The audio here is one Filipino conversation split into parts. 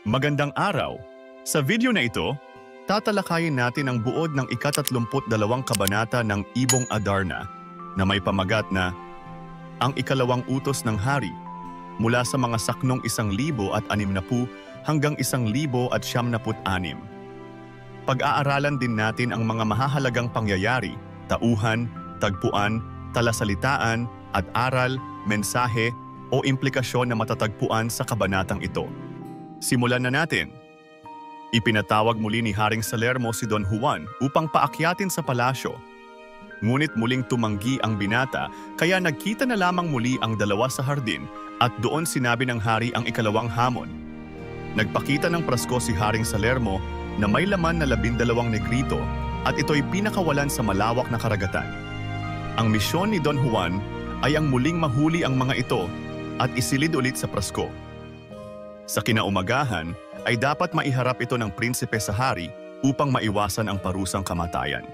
Magandang araw! Sa video na ito, tatalakayin natin ang buod ng ika-32 kabanata ng Ibong Adarna na may pamagat na Ang Ikalawang Utos ng Hari mula sa mga saknong 1,060 hanggang 1,096. Pag-aaralan din natin ang mga mahahalagang pangyayari, tauhan, tagpuan, talasalitaan at aral, mensahe o implikasyon na matatagpuan sa kabanatang ito. Simulan na natin. Ipinatawag muli ni Haring Salermo si Don Juan upang paakyatin sa palasyo. Ngunit muling tumanggi ang binata kaya nagkita na lamang muli ang dalawa sa hardin at doon sinabi ng hari ang ikalawang hamon. Nagpakita ng prasko si Haring Salermo na may laman na 12 negrito at ito'y pinakawalan sa malawak na karagatan. Ang misyon ni Don Juan ay ang muling mahuli ang mga ito at isilid ulit sa prasko. Sa kinaumagahan ay dapat maiharap ito ng prinsipe sa hari upang maiwasan ang parusang kamatayan.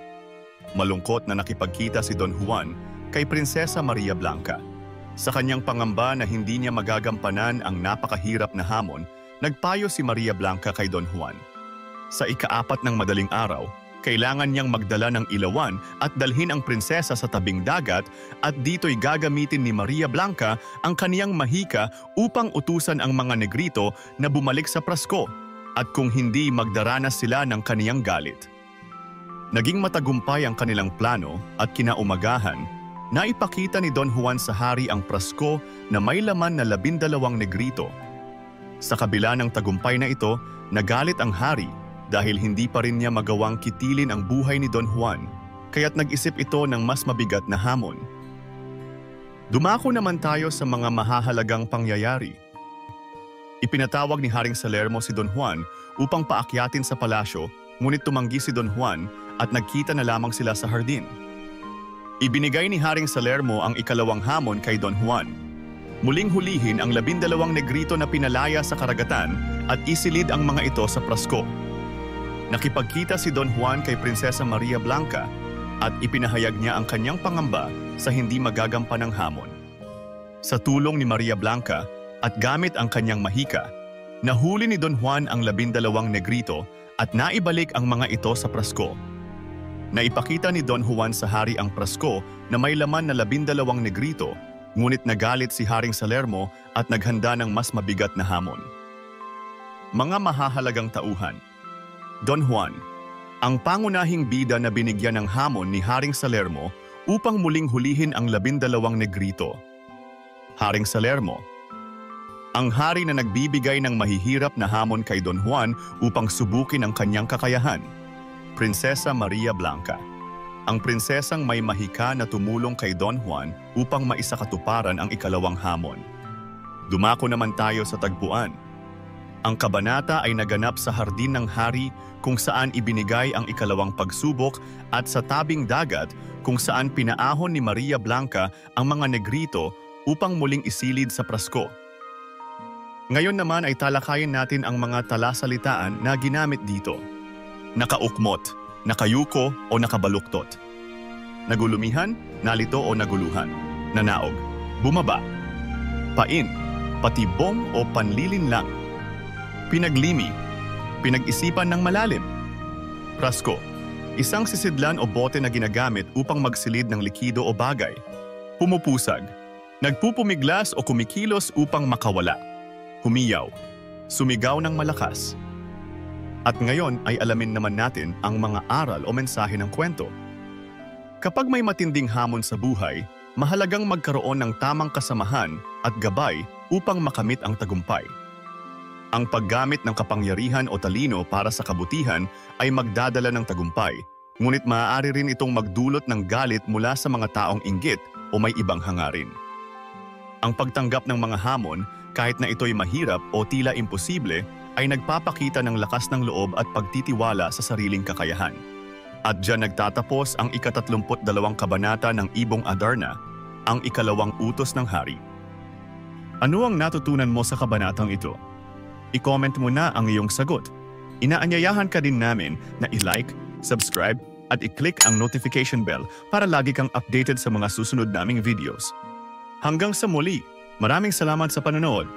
Malungkot na nakipagkita si Don Juan kay Prinsesa Maria Blanca. Sa kanyang pangamba na hindi niya magagampanan ang napakahirap na hamon, nagpayo si Maria Blanca kay Don Juan. Sa ika-4 ng madaling araw, kailangan niyang magdala ng ilawan at dalhin ang prinsesa sa tabing dagat at dito'y gagamitin ni Maria Blanca ang kaniyang mahika upang utusan ang mga negrito na bumalik sa prasko at kung hindi magdaranas sila ng kaniyang galit. Naging matagumpay ang kanilang plano at kinaumagahan, naipakita ni Don Juan sa hari ang prasko na may laman na 12 negrito. Sa kabila ng tagumpay na ito, nagalit ang hari dahil hindi pa rin niya magawang kitilin ang buhay ni Don Juan, kaya't nag-isip ito ng mas mabigat na hamon. Dumako naman tayo sa mga mahahalagang pangyayari. Ipinatawag ni Haring Salermo si Don Juan upang paakyatin sa palasyo, ngunit tumanggi si Don Juan at nagkita na lamang sila sa hardin. Ibinigay ni Haring Salermo ang ikalawang hamon kay Don Juan. Muling hulihin ang 12 negrito na pinalaya sa karagatan at isilid ang mga ito sa prasko. Nakipagkita si Don Juan kay Prinsesa Maria Blanca at ipinahayag niya ang kanyang pangamba sa hindi magagampanang hamon. Sa tulong ni Maria Blanca at gamit ang kanyang mahika, nahuli ni Don Juan ang 12 negrito at naibalik ang mga ito sa prasko. Naipakita ni Don Juan sa hari ang prasko na may laman na 12 negrito, ngunit nagalit si Haring Salermo at naghanda ng mas mabigat na hamon. Mga mahahalagang tauhan. Don Juan, ang pangunahing bida na binigyan ng hamon ni Haring Salermo upang muling hulihin ang 12 negrito. Haring Salermo, ang hari na nagbibigay ng mahihirap na hamon kay Don Juan upang subukin ang kanyang kakayahan. Prinsesa Maria Blanca, ang prinsesang may mahika na tumulong kay Don Juan upang maisakatuparan ang ikalawang hamon. Dumako naman tayo sa tagpuan. Ang kabanata ay naganap sa hardin ng hari kung saan ibinigay ang ikalawang pagsubok at sa tabing dagat kung saan pinaahon ni Maria Blanca ang mga negrito upang muling isilid sa prasko. Ngayon naman ay talakayin natin ang mga talasalitaan na ginamit dito. Nakaukmot, nakayuko o nakabaluktot. Nagulumihan, nalito o naguluhan. Nanaog, bumaba. Pain, patibong o panlilinlang. Pinaglimi, pinag-isipan ng malalim. Prasko, isang sisidlan o bote na ginagamit upang magsilid ng likido o bagay. Pumupusag, nagpupumiglas o kumikilos upang makawala. Humiyaw, sumigaw ng malakas. At ngayon ay alamin naman natin ang mga aral o mensahe ng kwento. Kapag may matinding hamon sa buhay, mahalagang magkaroon ng tamang kasamahan at gabay upang makamit ang tagumpay. Ang paggamit ng kapangyarihan o talino para sa kabutihan ay magdadala ng tagumpay, ngunit maaari rin itong magdulot ng galit mula sa mga taong inggit o may ibang hangarin. Ang pagtanggap ng mga hamon, kahit na ito'y mahirap o tila imposible, ay nagpapakita ng lakas ng loob at pagtitiwala sa sariling kakayahan. At diyan nagtatapos ang ika-32 kabanata ng Ibong Adarna, ang ikalawang utos ng hari. Ano ang natutunan mo sa kabanatang ito? I-comment mo na ang iyong sagot. Inaanyayahan ka din namin na i-like, subscribe at i-click ang notification bell para lagi kang updated sa mga susunod naming videos. Hanggang sa muli, maraming salamat sa panonood.